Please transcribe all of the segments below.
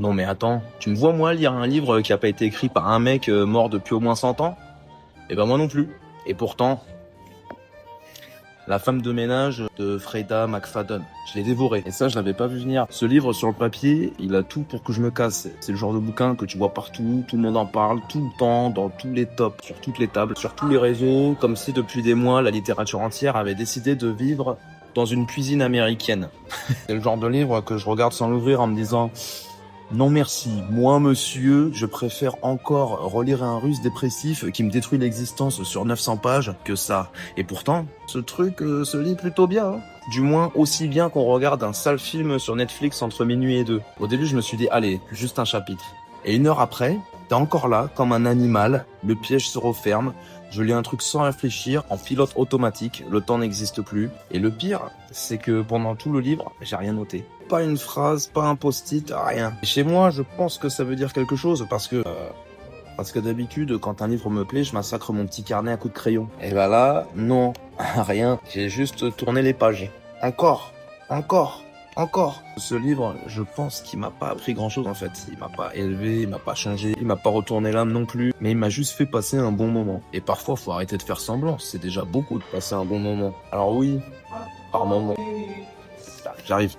Non mais attends, tu me vois moi lire un livre qui a pas été écrit par un mec mort depuis au moins 100 ans? Eh ben moi non plus. Et pourtant, La femme de ménage de Freida McFadden, je l'ai dévoré. Et ça, je l'avais pas vu venir. Ce livre sur le papier, il a tout pour que je me casse. C'est le genre de bouquin que tu vois partout, tout le monde en parle, tout le temps, dans tous les tops, sur toutes les tables, sur tous les réseaux, comme si depuis des mois, la littérature entière avait décidé de vivre dans une cuisine américaine. C'est le genre de livre que je regarde sans l'ouvrir en me disant: non merci, moi monsieur, je préfère encore relire un russe dépressif qui me détruit l'existence sur 900 pages que ça. Et pourtant, ce truc se lit plutôt bien, hein. Du moins aussi bien qu'on regarde un sale film sur Netflix entre minuit et 2. Au début je me suis dit, allez, juste un chapitre. Et 1 heure après, t'es encore là, comme un animal, le piège se referme, je lis un truc sans réfléchir, en pilote automatique, le temps n'existe plus. Et le pire, c'est que pendant tout le livre, j'ai rien noté. Pas une phrase, pas un post-it, rien. Et chez moi, je pense que ça veut dire quelque chose, parce que d'habitude, quand un livre me plaît, je massacre mon petit carnet à coups de crayon. Et bah là, non, rien. J'ai juste tourné les pages. Encore. Ce livre, je pense qu'il m'a pas appris grand chose en fait. Il m'a pas élevé, il m'a pas changé, il m'a pas retourné l'âme non plus. Mais il m'a juste fait passer un bon moment. Et parfois, faut arrêter de faire semblant. C'est déjà beaucoup de passer un bon moment. Alors oui, par moment. J'arrive.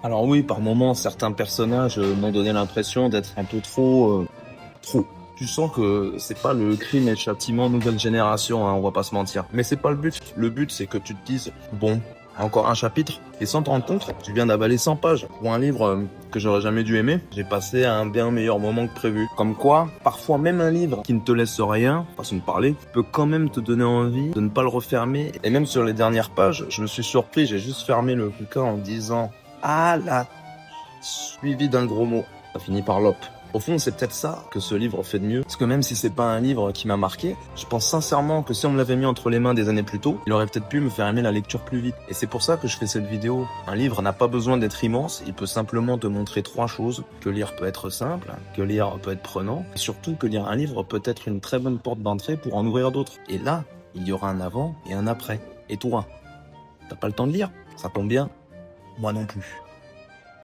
Alors oui, par moment, certains personnages m'ont donné l'impression d'être un peu trop. Tu sens que c'est pas le crime et le châtiment nouvelle génération, hein, on va pas se mentir. Mais c'est pas le but. Le but, c'est que tu te dises, bon, encore un chapitre. Et sans te rendre compte, tu viens d'avaler 100 pages. Pour un livre que j'aurais jamais dû aimer, j'ai passé un bien meilleur moment que prévu. Comme quoi, parfois même un livre qui ne te laisse rien, façon de parler, peut quand même te donner envie de ne pas le refermer. Et même sur les dernières pages, je me suis surpris, j'ai juste fermé le bouquin en disant, ah là, suivi d'un gros mot. Ça finit par l'op. Au fond, c'est peut-être ça que ce livre fait de mieux. Parce que même si c'est pas un livre qui m'a marqué, je pense sincèrement que si on me l'avait mis entre les mains des années plus tôt, il aurait peut-être pu me faire aimer la lecture plus vite. Et c'est pour ça que je fais cette vidéo. Un livre n'a pas besoin d'être immense, il peut simplement te montrer 3 choses. Que lire peut être simple, que lire peut être prenant, et surtout que lire un livre peut être une très bonne porte d'entrée pour en ouvrir d'autres. Et là, il y aura un avant et un après. Et toi, t'as pas le temps de lire? Ça tombe bien. Moi non plus.